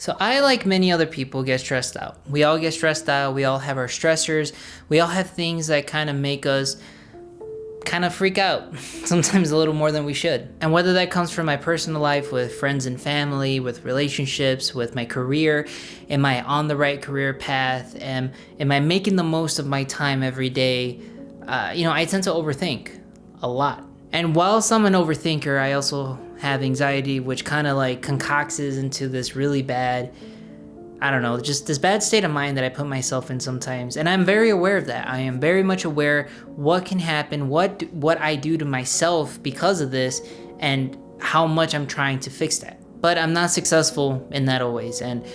So I, like many other people, get stressed out. We all get stressed out. We all have our stressors. We all have things that kind of make us kind of freak out, sometimes a little more than we should. And whether that comes from my personal life with friends and family, with relationships, with my career, am I on the right career path? Am I making the most of my time every day? I tend to overthink a lot. And whilst I'm an overthinker, I also have anxiety, which kind of like concocts into this really bad, just this bad state of mind that I put myself in sometimes. And I'm very aware of that. I am very much aware what can happen, what I do to myself because of this, and how much I'm trying to fix that. But I'm not successful in that always. And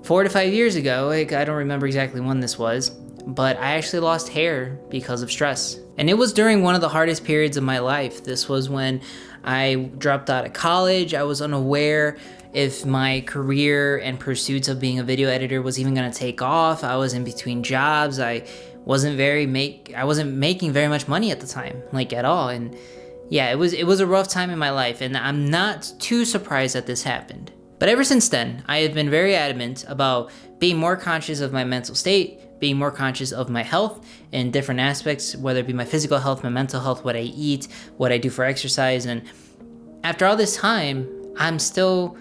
4 to 5 years ago, I don't remember exactly when this was, but I actually lost hair because of stress. And it was during one of the hardest periods of my life. This was when I dropped out of college. I was unaware if my career and pursuits of being a video editor was even going to take off. I was in between jobs. I wasn't making very much money at the time, like at all. And yeah, it was a rough time in my life, and I'm not too surprised that this happened. But ever since then, I have been very adamant about being more conscious of my mental state, being more conscious of my health in different aspects, whether it be my physical health, my mental health, what I eat, what I do for exercise. And after all this time, I'm still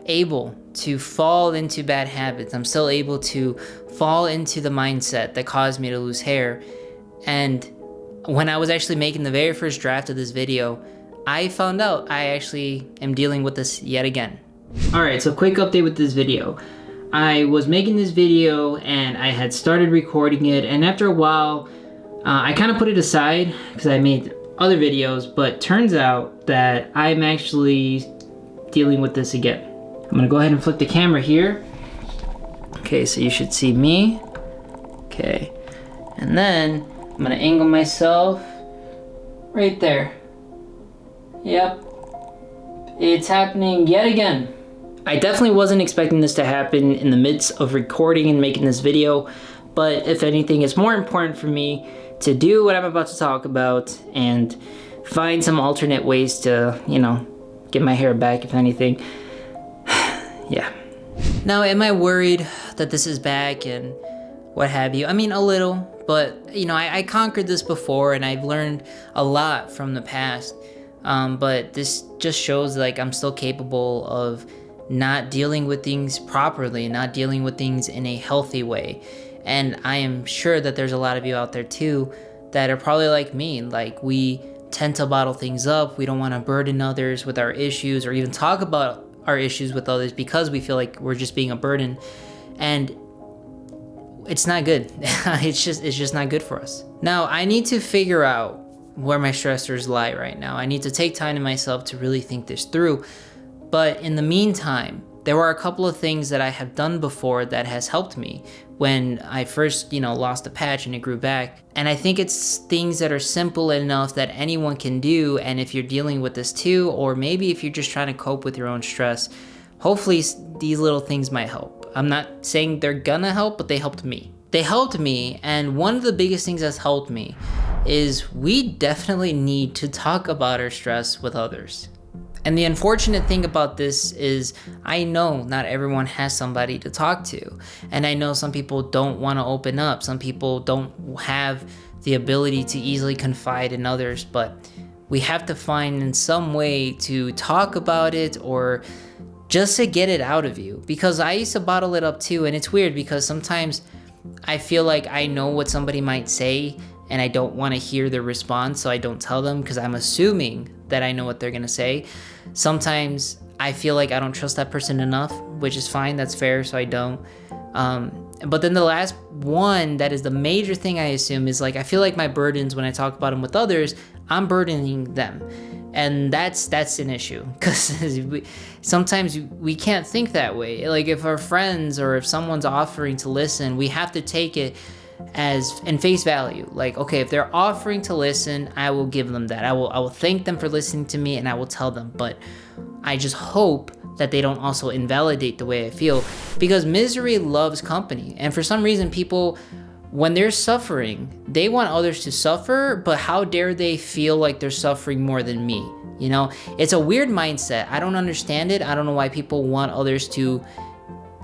able to fall into bad habits. I'm still able to fall into the mindset that caused me to lose hair. And when I was actually making the very first draft of this video, I found out I actually am dealing with this yet again. All right, so quick update with this video. I was making this video and I had started recording it, and after a while, I kind of put it aside because I made other videos, but turns out that I'm actually dealing with this again. I'm gonna go ahead and flip the camera here. Okay, so you should see me. Okay, and then I'm gonna angle myself right there. Yep, it's happening yet again. I definitely wasn't expecting this to happen in the midst of recording and making this video, but if anything, it's more important for me to do what I'm about to talk about and find some alternate ways to, get my hair back, if anything. Yeah. Now, am I worried that this is back and what have you? I mean, a little, but I conquered this before and I've learned a lot from the past. But this just shows like I'm still capable of not dealing with things properly, not dealing with things in a healthy way. And I am sure that there's a lot of you out there too that are probably like me. Like, we tend to bottle things up. We don't want to burden others with our issues or even talk about our issues with others because we feel like we're just being a burden. And it's not good. It's just not good for us. Now, I need to figure out where my stressors lie right now. I need to take time to myself to really think this through. But in the meantime, there were a couple of things that I have done before that has helped me when I first, lost a patch and it grew back. And I think it's things that are simple enough that anyone can do. And if you're dealing with this too, or maybe if you're just trying to cope with your own stress, hopefully these little things might help. I'm not saying they're gonna help, but they helped me. They helped me, and one of the biggest things that's helped me is we definitely need to talk about our stress with others. And the unfortunate thing about this is I know not everyone has somebody to talk to. And I know some people don't want to open up. Some people don't have the ability to easily confide in others, but we have to find in some way to talk about it or just to get it out of you. Because I used to bottle it up too, and it's weird because sometimes I feel like I know what somebody might say and I don't want to hear their response, so I don't tell them because I'm assuming that I know what they're gonna say. Sometimes I feel like I don't trust that person enough, which is fine, that's fair, so I don't. But then the last one that is the major thing I assume is like I feel like my burdens when I talk about them with others, I'm burdening them. And that's an issue because sometimes we can't think that way. Like if our friends or if someone's offering to listen, we have to take it as in face value. Like, okay, if they're offering to listen, I will give them that. I will thank them for listening to me and I will tell them. But I just hope that they don't also invalidate the way I feel, because misery loves company. And for some reason, people, when they're suffering, they want others to suffer, but how dare they feel like they're suffering more than me? It's a weird mindset. I don't understand it. I don't know why people want others to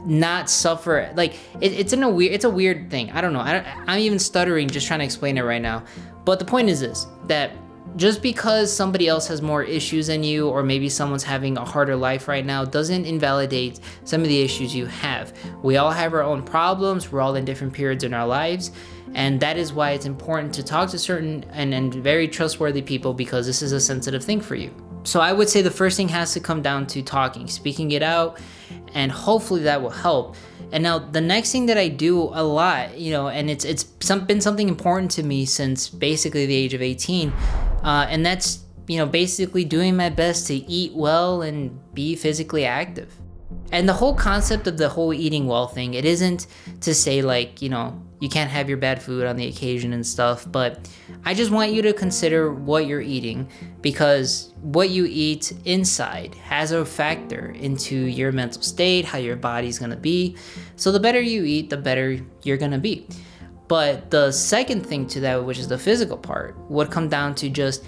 not suffer. Like it's a weird thing. I don't know. I'm even stuttering just trying to explain it right now. But the point is this, that just because somebody else has more issues than you, or maybe someone's having a harder life right now, doesn't invalidate some of the issues you have. We all have our own problems. We're all in different periods in our lives. And that is why it's important to talk to certain and very trustworthy people, because this is a sensitive thing for you. So I would say the first thing has to come down to talking, speaking it out, and hopefully that will help. And now the next thing that I do a lot, and it's been something important to me since basically the age of 18, and that's, basically doing my best to eat well and be physically active. And the whole concept of the whole eating well thing, it isn't to say like, you can't have your bad food on the occasion and stuff, but I just want you to consider what you're eating, because what you eat inside has a factor into your mental state, how your body's gonna be. So the better you eat, the better you're gonna be. But the second thing to that, which is the physical part, would come down to just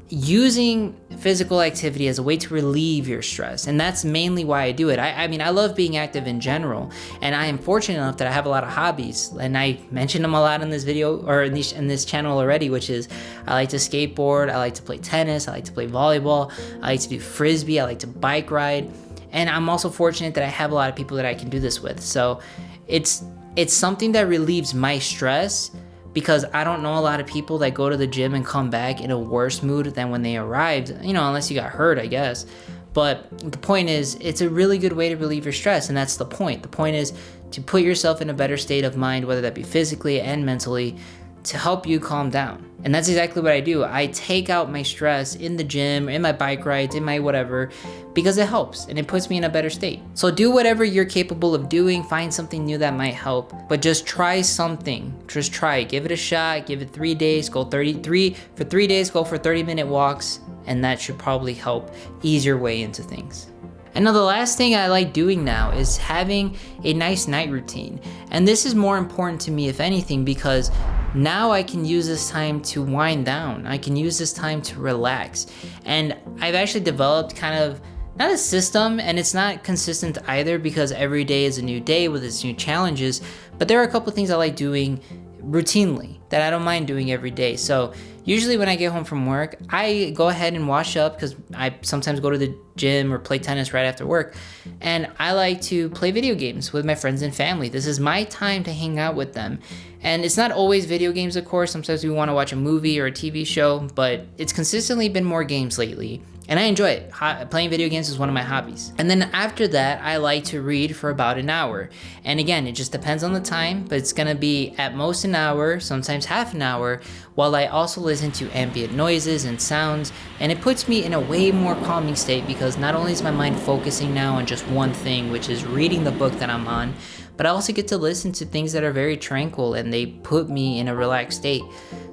using physical activity as a way to relieve your stress. And that's mainly why I do it. I mean, I love being active in general, and I am fortunate enough that I have a lot of hobbies, and I mentioned them a lot in this video, or in this channel already, which is I like to skateboard, I like to play tennis, I like to play volleyball, I like to do frisbee, I like to bike ride. And I'm also fortunate that I have a lot of people that I can do this with. So it's something that relieves my stress, because I don't know a lot of people that go to the gym and come back in a worse mood than when they arrived, unless you got hurt, I guess. But the point is, it's a really good way to relieve your stress, and that's the point. The point is to put yourself in a better state of mind, whether that be physically and mentally, to help you calm down. And that's exactly what I do. I take out my stress in the gym, in my bike rides, in my whatever, because it helps and it puts me in a better state. So do whatever you're capable of doing, find something new that might help, but just try something. Just try it, give it a shot, give it 3 days, go for 3 days, go for 30-minute walks, and that should probably help ease your way into things. And now the last thing I like doing now is having a nice night routine. And this is more important to me, if anything, because now I can use this time to wind down. I can use this time to relax. And I've actually developed kind of, not a system, and it's not consistent either, because every day is a new day with its new challenges, but there are a couple things I like doing routinely that I don't mind doing every day. So usually when I get home from work, I go ahead and wash up, because I sometimes go to the gym or play tennis right after work, and I like to play video games with my friends and family. This is my time to hang out with them. And it's not always video games, of course. Sometimes we want to watch a movie or a TV show, but it's consistently been more games lately. And I enjoy it. Playing video games is one of my hobbies. And then after that, I like to read for about an hour. And again, it just depends on the time, but it's gonna be at most an hour, sometimes half an hour, while I also listen to ambient noises and sounds. And it puts me in a way more calming state, because not only is my mind focusing now on just one thing, which is reading the book that I'm on, but I also get to listen to things that are very tranquil, and they put me in a relaxed state.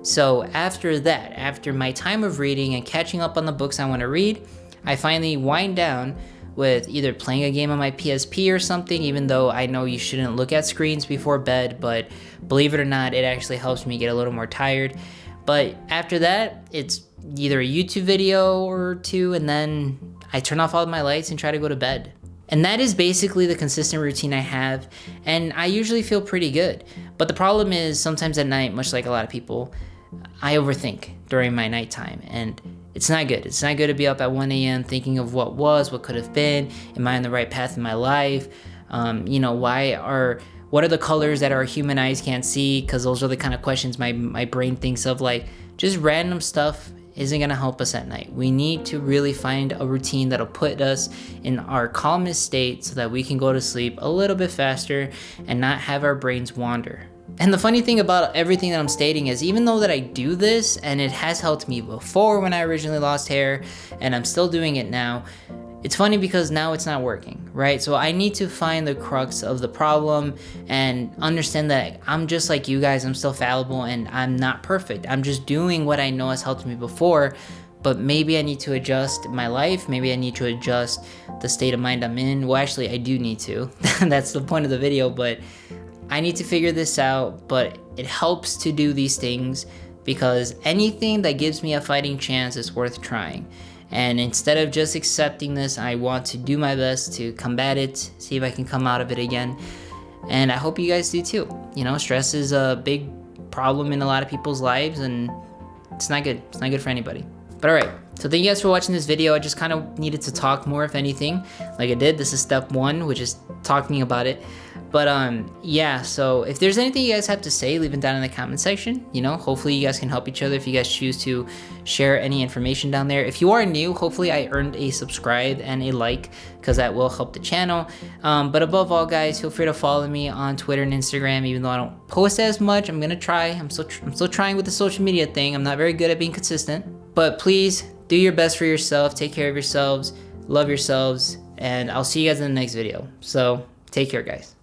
So after that, after my time of reading and catching up on the books I want to read, I finally wind down with either playing a game on my PSP or something, even though I know you shouldn't look at screens before bed, but believe it or not, it actually helps me get a little more tired. But after that, it's either a YouTube video or two, and then I turn off all of my lights and try to go to bed. And that is basically the consistent routine I have, and I usually feel pretty good. But the problem is, sometimes at night, much like a lot of people, I overthink during my nighttime, and it's not good. It's not good to be up at 1 a.m. thinking of what was, what could have been, am I on the right path in my life? What are the colors that our human eyes can't see? Because those are the kind of questions my brain thinks of, like just random stuff isn't gonna help us at night. We need to really find a routine that'll put us in our calmest state so that we can go to sleep a little bit faster and not have our brains wander. And the funny thing about everything that I'm stating is, even though that I do this, and it has helped me before when I originally lost hair, and I'm still doing it now, it's funny because now it's not working, right? So I need to find the crux of the problem and understand that I'm just like you guys. I'm still fallible and I'm not perfect. I'm just doing what I know has helped me before, but maybe I need to adjust my life. Maybe I need to adjust the state of mind I'm in. Well, actually, I do need to. That's the point of the video, but I need to figure this out. But it helps to do these things, because anything that gives me a fighting chance is worth trying. And instead of just accepting this, I want to do my best to combat it, see if I can come out of it again. And I hope you guys do too. You know, stress is a big problem in a lot of people's lives, and it's not good. It's not good for anybody. But all right, so thank you guys for watching this video. I just kind of needed to talk more, if anything, like I did. This is step 1, which is talking about it. But yeah, so if there's anything you guys have to say, leave it down in the comment section. You know, hopefully you guys can help each other if you guys choose to share any information down there. If you are new, hopefully I earned a subscribe and a like, because that will help the channel. But above all, guys, feel free to follow me on Twitter and Instagram. Even though I don't post as much, I'm gonna try. I'm still trying with the social media thing. I'm not very good at being consistent. But please do your best for yourself. Take care of yourselves. Love yourselves. And I'll see you guys in the next video. So take care, guys.